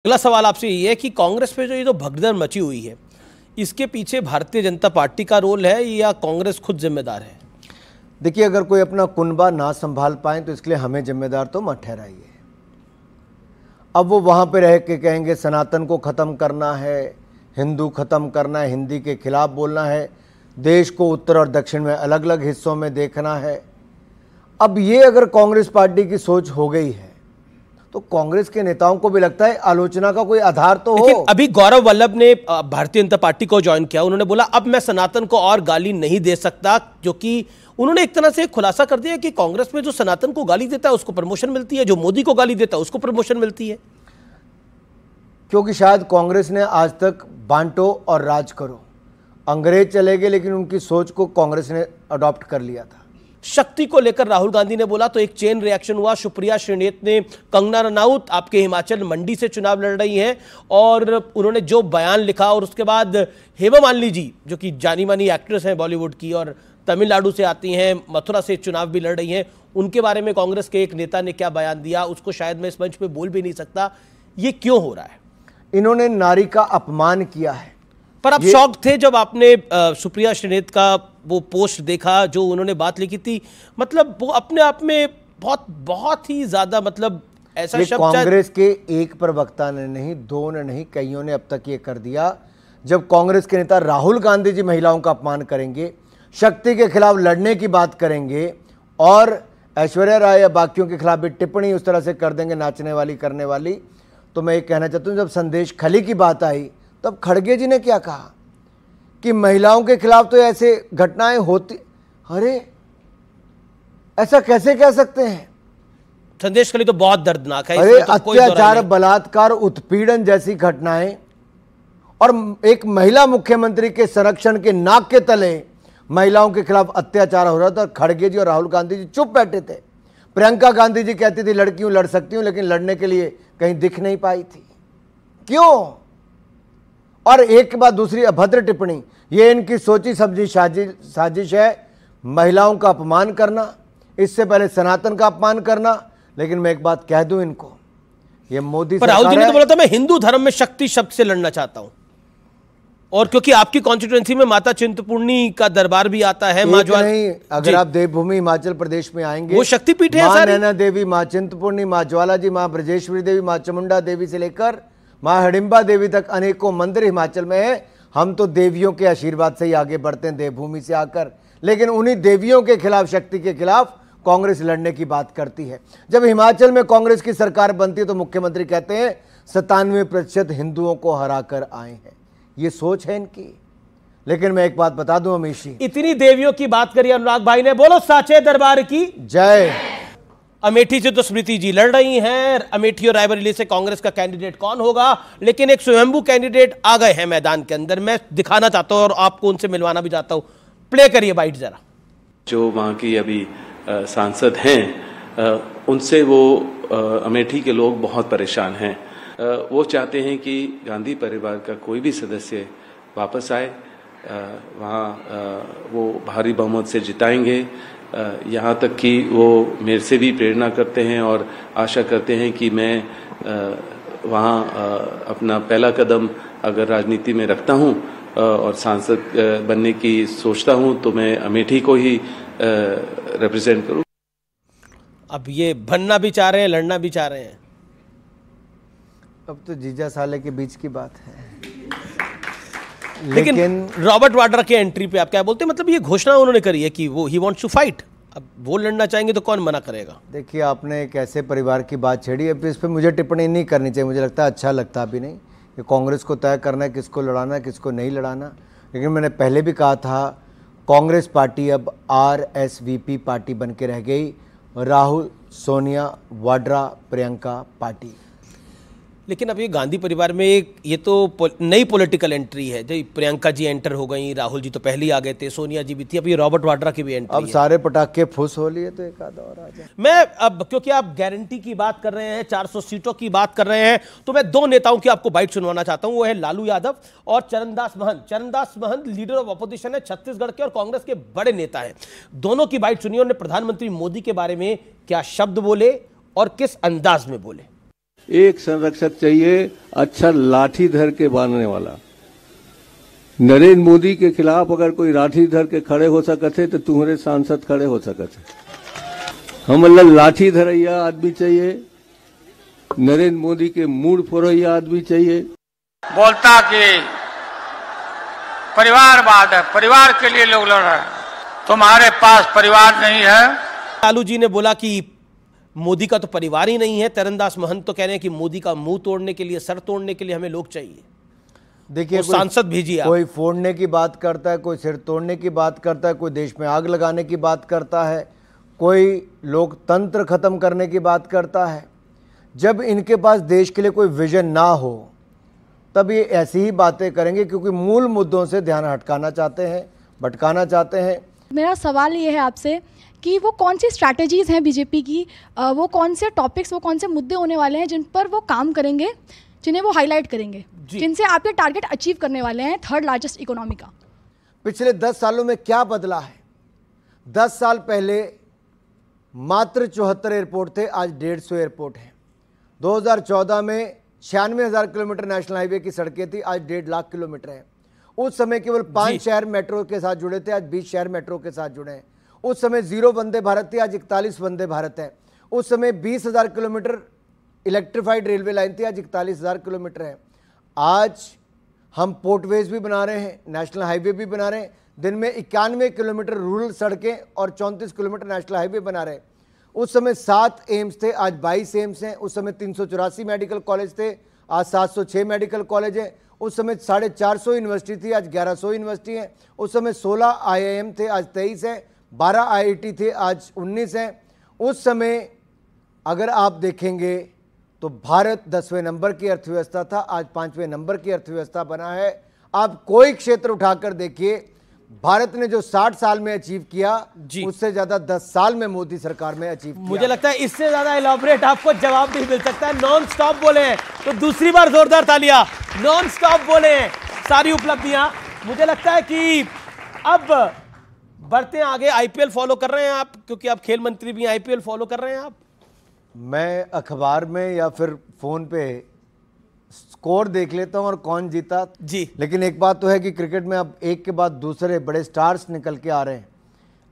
अगला सवाल आपसे ये है कि कांग्रेस पे जो ये भगदड़ मची हुई है, इसके पीछे भारतीय जनता पार्टी का रोल है या कांग्रेस खुद जिम्मेदार है? देखिए, अगर कोई अपना कुनबा ना संभाल पाए तो इसके लिए हमें जिम्मेदार तो मत ठहराइए। अब वो वहाँ पे रह के कहेंगे सनातन को ख़त्म करना है, हिंदू ख़त्म करना है, हिंदी के खिलाफ बोलना है, देश को उत्तर और दक्षिण में अलग अलग हिस्सों में देखना है। अब ये अगर कांग्रेस पार्टी की सोच हो गई है तो कांग्रेस के नेताओं को भी लगता है आलोचना का कोई आधार तो हो। लेकिन अभी गौरव वल्लभ ने भारतीय जनता पार्टी को ज्वाइन किया, उन्होंने बोला अब मैं सनातन को और गाली नहीं दे सकता, जो कि उन्होंने एक तरह से खुलासा कर दिया कि कांग्रेस में जो सनातन को गाली देता है उसको प्रमोशन मिलती है, जो मोदी को गाली देता है उसको प्रमोशन मिलती है। क्योंकि शायद कांग्रेस ने आज तक बांटो और राज करो, अंग्रेज चले गए लेकिन उनकी सोच को कांग्रेस ने अडॉप्ट कर लिया था। शक्ति को लेकर राहुल गांधी ने बोला तो एक चेन रिएक्शन हुआ। सुप्रिया श्रीनेत ने, कंगना रनौत आपके हिमाचल मंडी से चुनाव लड़ रही हैं और उन्होंने जो बयान लिखा, और उसके बाद हेमा मालिनी जी जो कि जानी मानी एक्ट्रेस हैं बॉलीवुड की और तमिलनाडु से आती हैं, मथुरा से चुनाव भी लड़ रही हैं, उनके बारे में कांग्रेस के एक नेता ने क्या बयान दिया उसको शायद मैं इस मंच पे बोल भी नहीं सकता। ये क्यों हो रहा है? इन्होंने नारी का अपमान किया है। पर आप शॉक थे जब आपने सुप्रिया श्रीनेत का वो पोस्ट देखा जो उन्होंने बात लिखी थी? मतलब वो अपने आप में बहुत ही ज्यादा, मतलब ऐसा शब्द कांग्रेस के एक प्रवक्ता ने नहीं, दो ने नहीं, कईयों ने अब तक ये कर दिया। जब कांग्रेस के नेता राहुल गांधी जी महिलाओं का अपमान करेंगे, शक्ति के खिलाफ लड़ने की बात करेंगे और ऐश्वर्या राय या बाकियों के खिलाफ भी टिप्पणी उस तरह से कर देंगे नाचने वाली करने वाली, तो मैं ये कहना चाहता हूँ जब संदेश खली की बात आई तब खड़गे जी ने क्या कहा कि महिलाओं के खिलाफ तो ऐसे घटनाएं होती। अरे ऐसा कैसे कह सकते हैं? संदेश खली तो बहुत दर्दनाक है। अरे तो अत्याचार, बलात्कार, उत्पीड़न जैसी घटनाएं और एक महिला मुख्यमंत्री के संरक्षण के नाक के तले महिलाओं के खिलाफ अत्याचार हो रहा था और खड़गे जी और राहुल गांधी जी चुप बैठे थे। प्रियंका गांधी जी कहती थी लड़कियों लड़ सकती हूं, लेकिन लड़ने के लिए कहीं दिख नहीं पाई थी। क्यों? और एक के बाद दूसरी अभद्र टिप्पणी। ये इनकी सोची समझी साजिश है, महिलाओं का अपमान करना, इससे पहले सनातन का अपमान करना। लेकिन मैं एक बात कह दूं इनको, ये मोदी सरकार है। राहुल जी ने तो बोला था मैं हिंदू धर्म में शक्ति शब्द से लड़ना चाहता हूं, और क्योंकि आपकी कॉन्स्टिट्यूएंसी में माता चिंतपूर्णी का दरबार भी आता है, माँ ज्वाला नहीं, अगर आप देवभूमि हिमाचल प्रदेश में आएंगे, वो शक्तिपीठ है। माँ नैना देवी, माँ चिंतपूर्णी, माँ ज्वाला जी, माँ ब्रजेश्वरी देवी, माँ चामुंडा देवी से लेकर माँ हडिम्बा देवी तक अनेकों मंदिर हिमाचल में है। हम तो देवियों के आशीर्वाद से ही आगे बढ़ते हैं देवभूमि से आकर, लेकिन उन्हीं देवियों के खिलाफ, शक्ति के खिलाफ कांग्रेस लड़ने की बात करती है। जब हिमाचल में कांग्रेस की सरकार बनती है तो मुख्यमंत्री कहते हैं 97% हिंदुओं को हरा कर आए हैं। ये सोच है इनकी। लेकिन मैं एक बात बता दूं अमीश जी, इतनी देवियों की बात करी अनुराग भाई ने, बोलो साचे दरबार की जय। अमेठी से तो स्मृति जी लड़ रही हैं, अमेठी और रायबरेली से कांग्रेस का कैंडिडेट कौन होगा, लेकिन एक स्वयंभू कैंडिडेट आ गए हैं मैदान के अंदर। मैं दिखाना चाहता हूं और आपको उनसे मिलवाना भी चाहता हूं। प्ले करिए बाइट जरा। जो वहां की अभी सांसद हैं, उनसे वो अमेठी के लोग बहुत परेशान हैं। वो चाहते हैं कि गांधी परिवार का कोई भी सदस्य वापस आए, वहाँ वो भारी बहुमत से जिताएंगे। यहाँ तक कि वो मेरे से भी प्रेरणा करते हैं और आशा करते हैं कि मैं वहाँ अपना पहला कदम अगर राजनीति में रखता हूँ और सांसद बनने की सोचता हूँ तो मैं अमेठी को ही रिप्रेजेंट करूँ। अब ये बनना भी चाह रहे हैं, लड़ना भी चाह रहे हैं। अब तो जीजा साले के बीच की बात है। लेकिन रॉबर्ट वाड्रा के एंट्री पे आप क्या बोलते हैं? मतलब ये घोषणा उन्होंने करी है कि वो ही वांट्स टू फाइट। अब वो लड़ना चाहेंगे तो कौन मना करेगा? देखिए, आपने एक ऐसे परिवार की बात छेड़ी, अब इस पर मुझे टिप्पणी नहीं करनी चाहिए। मुझे लगता है अच्छा लगता भी नहीं। कि कांग्रेस को तय करना है किसको लड़ाना है किसको नहीं लड़ाना। लेकिन मैंने पहले भी कहा था कांग्रेस पार्टी अब RSVP पार्टी बन के रह गई, राहुल, सोनिया, वाड्रा, प्रियंका पार्टी। लेकिन अब ये गांधी परिवार में एक ये तो नई पॉलिटिकल एंट्री है। जो प्रियंका जी एंटर हो गई, राहुल जी तो पहले ही आ गए थे, सोनिया जी भी थी, अब ये रॉबर्ट वाड्रा की भी एंट्री अब सारे पटाखे फुस हो लिए तो एक आधा और आ जाए। मैं अब क्योंकि आप गारंटी की बात कर रहे हैं, 400 सीटों की बात कर रहे हैं, तो मैं दो नेताओं की आपको बाइट सुनवाना चाहता हूं। वो है लालू यादव और Charandas Mahant. Charandas Mahant leader of opposition है छत्तीसगढ़ के और कांग्रेस के बड़े नेता हैं। दोनों की बाइट सुनिए। उन्होंने प्रधानमंत्री मोदी के बारे में क्या शब्द बोले और किस अंदाज में बोले। एक संरक्षक चाहिए, अच्छा लाठी धर के बांधने वाला। नरेंद्र मोदी के खिलाफ अगर कोई लाठी धर के खड़े हो सकते तो तुम्हारे सांसद खड़े हो सकते। हम लाठी धरैया आदमी चाहिए, नरेंद्र मोदी के मूड फोड़ैया आदमी चाहिए। बोलता कि परिवारवाद है, परिवार के लिए लोग लड़ रहे हैं, तुम्हारे पास परिवार नहीं है। लालू जी ने बोला कि मोदी का तो परिवार ही नहीं है। तरनदास महंत तो कह रहे हैं कि मोदी का मुंह तोड़ने के लिए, सर तोड़ने के लिए हमें लोग चाहिए। देखिए, सांसद भेजिए। कोई फोड़ने की बात करता है, कोई सिर तोड़ने की बात करता है, कोई देश में आग लगाने की बात करता है, कोई लोकतंत्र खत्म करने की बात करता है। जब इनके पास देश के लिए कोई विजन ना हो तब ये ऐसी ही बातें करेंगे, क्योंकि मूल मुद्दों से ध्यान हटकाना चाहते हैं, भटकाना चाहते हैं। मेरा सवाल ये है आपसे कि वो कौन सी स्ट्रैटेजीज़ हैं बीजेपी की, वो कौन से टॉपिक्स, वो कौन से मुद्दे होने वाले हैं जिन पर वो काम करेंगे, जिन्हें वो हाईलाइट करेंगे, जिनसे आप ये टारगेट अचीव करने वाले हैं थर्ड लार्जेस्ट इकोनॉमी का। पिछले 10 सालों में क्या बदला है? 10 साल पहले मात्र 74 एयरपोर्ट थे, आज 150 एयरपोर्ट हैं। 2014 में 96,000 किलोमीटर नेशनल हाईवे की सड़कें थी, आज 1.5 लाख किलोमीटर है। उस समय केवल 5 शहर मेट्रो के साथ जुड़े थे, आज 20 शहर मेट्रो के साथ जुड़े हैं। उस समय 0 वंदे भारत थी, आज 41 वंदे भारत है। उस समय 20,000 किलोमीटर इलेक्ट्रीफाइड रेलवे लाइन थी, आज 41,000 किलोमीटर है। आज हम पोर्टवेज भी बना रहे हैं, नेशनल हाईवे भी बना रहे हैं। दिन में 91 किलोमीटर रूरल सड़कें और 34 किलोमीटर नेशनल हाईवे बना रहे हैं। उस समय 7 एम्स थे, आज 22 एम्स हैं। उस समय 384 मेडिकल कॉलेज थे, आज 706 मेडिकल कॉलेज हैं। उस समय 450 यूनिवर्सिटी थी, आज 1100 यूनिवर्सिटी हैं। उस समय 16 IIM थे, आज 23 हैं। 12 IIT थे, आज 19 हैं। उस समय अगर आप देखेंगे तो भारत 10वें नंबर की अर्थव्यवस्था था, आज 5वें नंबर की अर्थव्यवस्था बना है। आप कोई क्षेत्र उठाकर देखिए, भारत ने जो 60 साल में अचीव किया उससे ज्यादा 10 साल में मोदी सरकार में अचीव किया। मुझे लगता है इससे ज्यादा एलॉबरेट आपको जवाब नहीं मिल सकता है। नॉन स्टॉप बोले हैं, तो दूसरी बार जोरदार तालियां। नॉन स्टॉप बोले हैं, सारी उपलब्धियां। मुझे लगता है कि अब बढ़ते हैं आगे। IPL फॉलो कर रहे हैं आप, क्योंकि आप खेल मंत्री भी हैं, IPL फॉलो कर रहे हैं आप? मैं अखबार में या फिर फोन पे स्कोर देख लेता हूं और कौन जीता जी। लेकिन एक बात तो है कि क्रिकेट में अब एक के बाद दूसरे बड़े स्टार्स निकल के आ रहे हैं।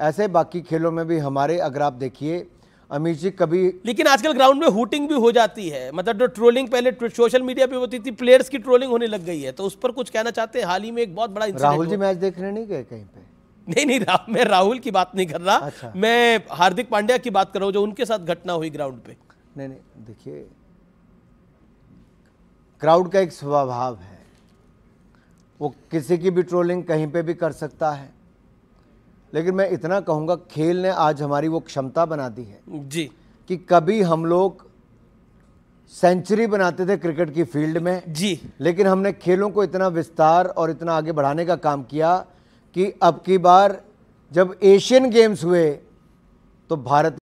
ऐसे बाकी खेलों में भी हमारे, अगर आप देखिए अमित जी कभी, लेकिन आजकल ग्राउंड में हुटिंग भी हो जाती है। मतलब जो ट्रोलिंग पहले सोशल मीडिया पे होती थी, प्लेयर्स की ट्रोलिंग होने लग गई है, तो उस पर कुछ कहना चाहते हैं? हाल ही में एक बहुत बड़ा राहुल जी मैच देखने नहीं गए कहीं पे? नहीं, मैं राहुल की बात नहीं कर रहा। अच्छा। मैं हार्दिक पांड्या की बात कर रहा हूं, जो उनके साथ घटना हुई ग्राउंड पे। नहीं, देखिए क्राउड का एक स्वभाव है, वो किसी की भी ट्रोलिंग कहीं पे भी कर सकता है। लेकिन मैं इतना कहूँगा, खेल ने आज हमारी वो क्षमता बना दी है जी कि कभी हम लोग सेंचुरी बनाते थे क्रिकेट की फील्ड में जी, लेकिन हमने खेलों को इतना विस्तार और इतना आगे बढ़ाने का काम किया कि अब की बार जब एशियन गेम्स हुए तो भारत